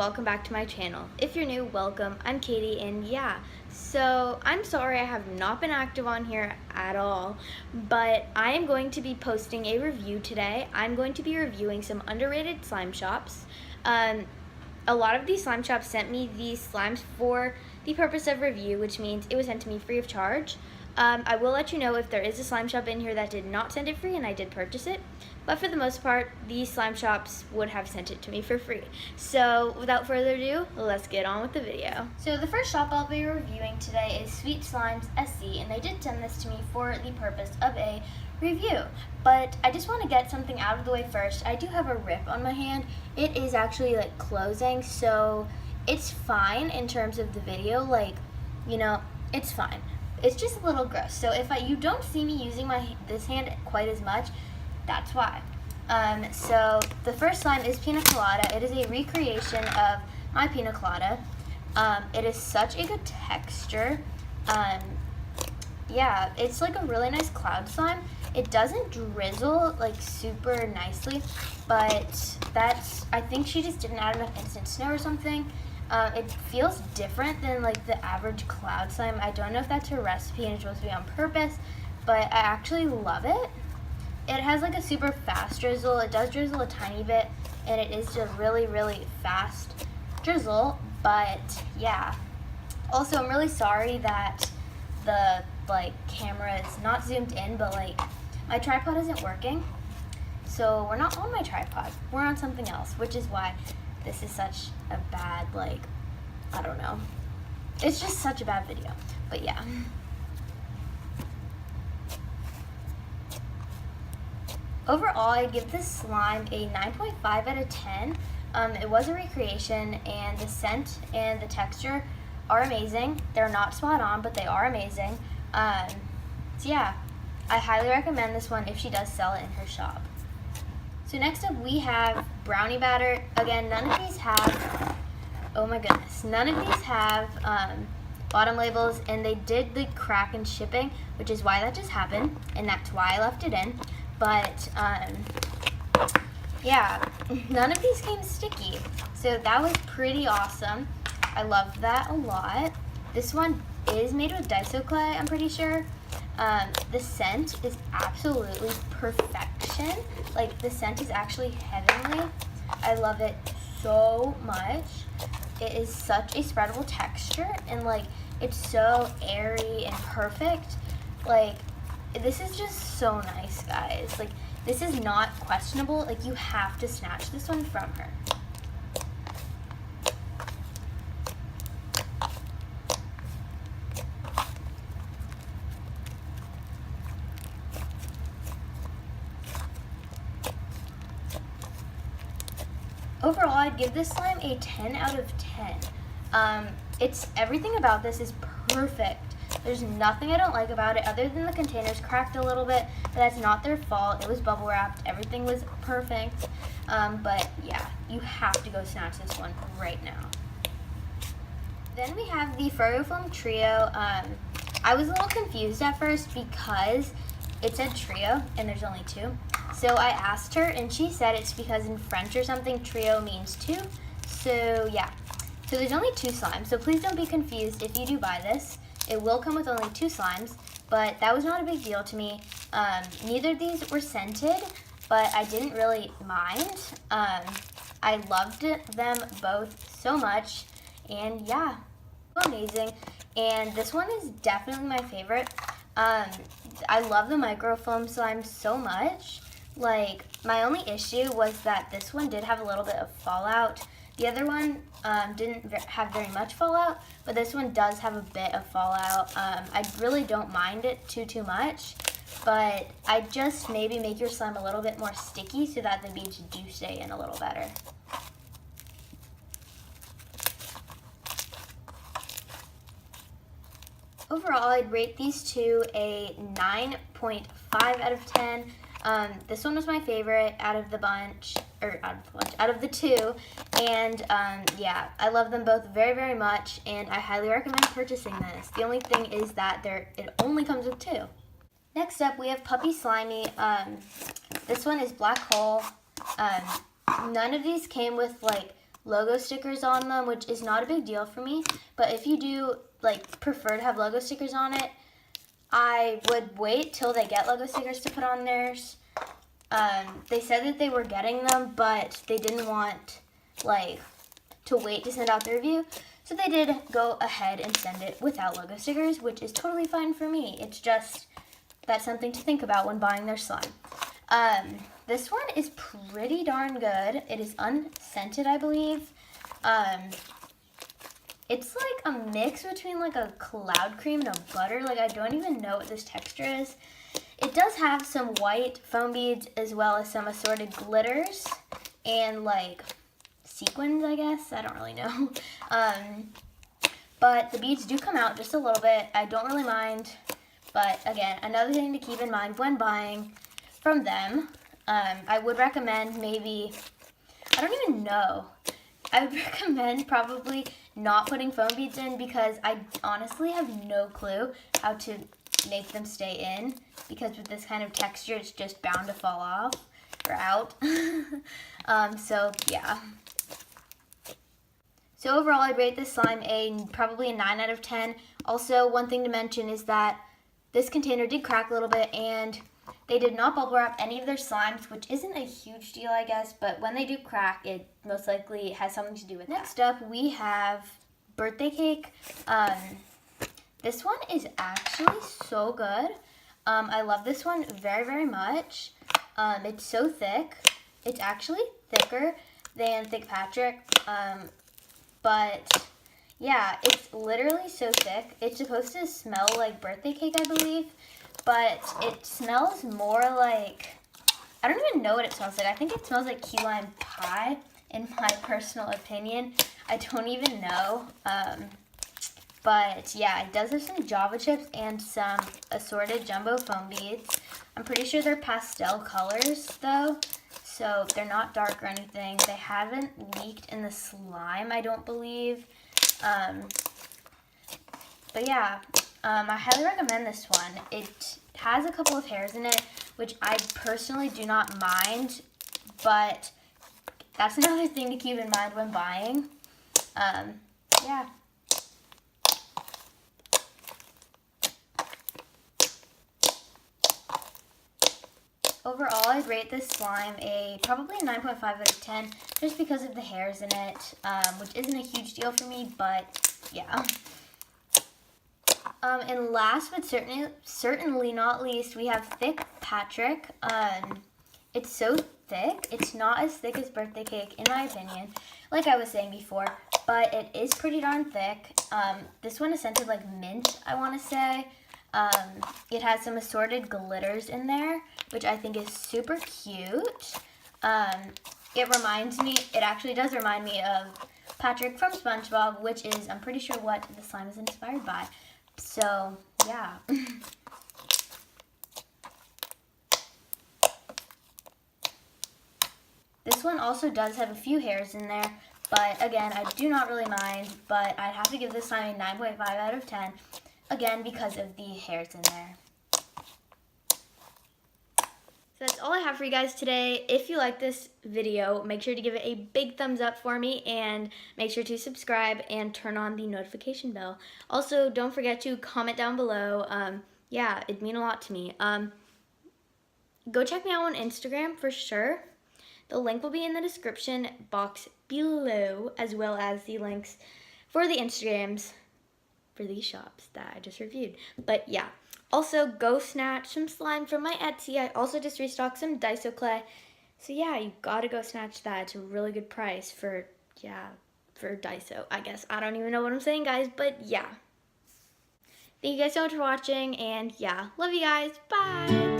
welcome back to my channel. If you're new, welcome. I'm Katie, and yeah, so I'm sorry I have not been active on here at all, but I am going to be posting a review today. I'm going to be reviewing some underrated slime shops. A lot of these slime shops sent me these slimes for the purpose of review, which means it was sent to me free of charge. I will let you know if there is a slime shop in here that did not send it free and I did purchase it. But for the most part, these slime shops would have sent it to me for free. So without further ado, let's get on with the video. So the first shop I'll be reviewing today is Sweet Slimes SC, and they did send this to me for the purpose of a review. But I just want to get something out of the way first. I do have a rip on my hand. It is actually like closing, so it's fine in terms of the video. Like, you know, it's fine. It's just a little gross. So if you don't see me using this hand quite as much, that's why. So the first slime is Pina Colada. It is a recreation of my Pina Colada. It is such a good texture. Yeah, it's like a really nice cloud slime. It doesn't drizzle like super nicely, but I think she just didn't add enough instant snow or something. It feels different than like the average cloud slime. I don't know if that's her recipe and it's supposed to be on purpose, but I actually love it. It has like a super fast drizzle. It does drizzle a tiny bit, and it is just really, really fast drizzle, but yeah. Also, I'm really sorry that the camera is not zoomed in, but like my tripod isn't working. So we're not on my tripod. We're on something else, which is why this is such a bad, I don't know. It's just such a bad video, but yeah. Overall, I'd give this slime a 9.5 out of 10. It was a recreation, and the scent and the texture are amazing. They're not spot on, but they are amazing. So yeah, I highly recommend this one if she does sell it in her shop. So next up we have brownie batter. Again, none of these have, oh my goodness, none of these have bottom labels, and they did the crack in shipping, which is why that just happened, and that's why I left it in. But yeah, none of these came sticky, so that was pretty awesome. I loved that a lot. This one is made with Daiso clay, I'm pretty sure. The scent is absolutely perfection. Like, the scent is actually heavenly. I love it so much. It is such a spreadable texture, and like, it's so airy and perfect. Like, this is just so nice, guys. Like, this is not questionable. Like, you have to snatch this one from her. Overall, I'd give this slime a 10 out of 10. It's everything about this is perfect. There's nothing I don't like about it other than the containers cracked a little bit, but that's not their fault. It was bubble wrapped. Everything was perfect. But yeah, you have to go snatch this one right now. Then we have the Froyo Foam Trio. I was a little confused at first because it said trio and there's only two. So I asked her, and she said it's because in French or something, trio means two. So yeah, so there's only two slimes. So please don't be confused if you do buy this. It will come with only two slimes, but that was not a big deal to me. Neither of these were scented, but I didn't really mind. I loved them both so much, and yeah, amazing. And this one is definitely my favorite. I love the microfoam slime so much. Like, my only issue was that this one did have a little bit of fallout. The other one didn't have very much fallout, but this one does have a bit of fallout. I really don't mind it too much, but I just maybe make your slime a little bit more sticky so that the beads do stay in a little better. Overall, I'd rate these two a 9.5 out of 10. This one was my favorite out of the bunch, out of the two, and yeah, I love them both very, very much, and I highly recommend purchasing this. The only thing is that it only comes with two. Next up, we have Puppy Slimy. This one is Black Hole. None of these came with like logo stickers on them, which is not a big deal for me. But if you do like prefer to have logo stickers on it, I would wait till they get logo stickers to put on theirs. They said that they were getting them, but they didn't want like to wait to send out the review. So they did go ahead and send it without logo stickers, which is totally fine for me. It's just, that's something to think about when buying their slime. This one is pretty darn good. It is unscented, I believe. It's like a mix between like a cloud cream and a butter. Like, I don't even know what this texture is. It does have some white foam beads as well as some assorted glitters and like sequins, I guess. I don't really know. But the beads do come out just a little bit. I don't really mind. But again, another thing to keep in mind when buying from them, I would recommend maybe, I don't even know. I would recommend probably not putting foam beads in because I honestly have no clue how to make them stay in, because with this kind of texture, it's just bound to fall off or out. So yeah. So overall, I'd rate this slime probably a 9 out of 10. Also, one thing to mention is that this container did crack a little bit, and they did not bubble wrap any of their slimes, which isn't a huge deal, I guess, but when they do crack, it most likely has something to do with that. Next up, we have birthday cake. This one is actually so good. I love this one very, very much. It's so thick. It's actually thicker than Thick Patrick, but yeah, it's literally so thick. It's supposed to smell like birthday cake, I believe, but it smells more like, I don't even know what it smells like. I think it smells like key lime pie, in my personal opinion. I don't even know. But yeah, it does have some Java chips and some assorted jumbo foam beads. I'm pretty sure they're pastel colors though, so they're not dark or anything. They haven't leaked in the slime, I don't believe. But yeah, I highly recommend this one. It has a couple of hairs in it, which I personally do not mind, but that's another thing to keep in mind when buying. Yeah. Overall, I'd rate this slime probably a 9.5 out of 10, just because of the hairs in it, which isn't a huge deal for me, but yeah. And last but certainly not least, we have Thick Patrick. It's so thick. It's not as thick as birthday cake, in my opinion, like I was saying before, but it is pretty darn thick. This one is scented like mint, I want to say. It has some assorted glitters in there, which I think is super cute. It actually does remind me of Patrick from SpongeBob, which is, I'm pretty sure, what the slime is inspired by. So, yeah. This one also does have a few hairs in there, but again, I do not really mind, but I'd have to give this slime a 9.5 out of 10. Again, because of the hairs in there. So that's all I have for you guys today. If you like this video, make sure to give it a big thumbs up for me, and make sure to subscribe and turn on the notification bell. Also, don't forget to comment down below. Yeah, it'd mean a lot to me. Go check me out on Instagram for sure. The link will be in the description box below, as well as the links for the Instagrams for these shops that I just reviewed. But yeah, also go snatch some slime from my Etsy. I also just restocked some Daiso clay. So yeah, you gotta go snatch that. It's a really good price for Daiso, I guess. I don't even know what I'm saying, guys, but yeah. Thank you guys so much for watching, and yeah, love you guys. Bye!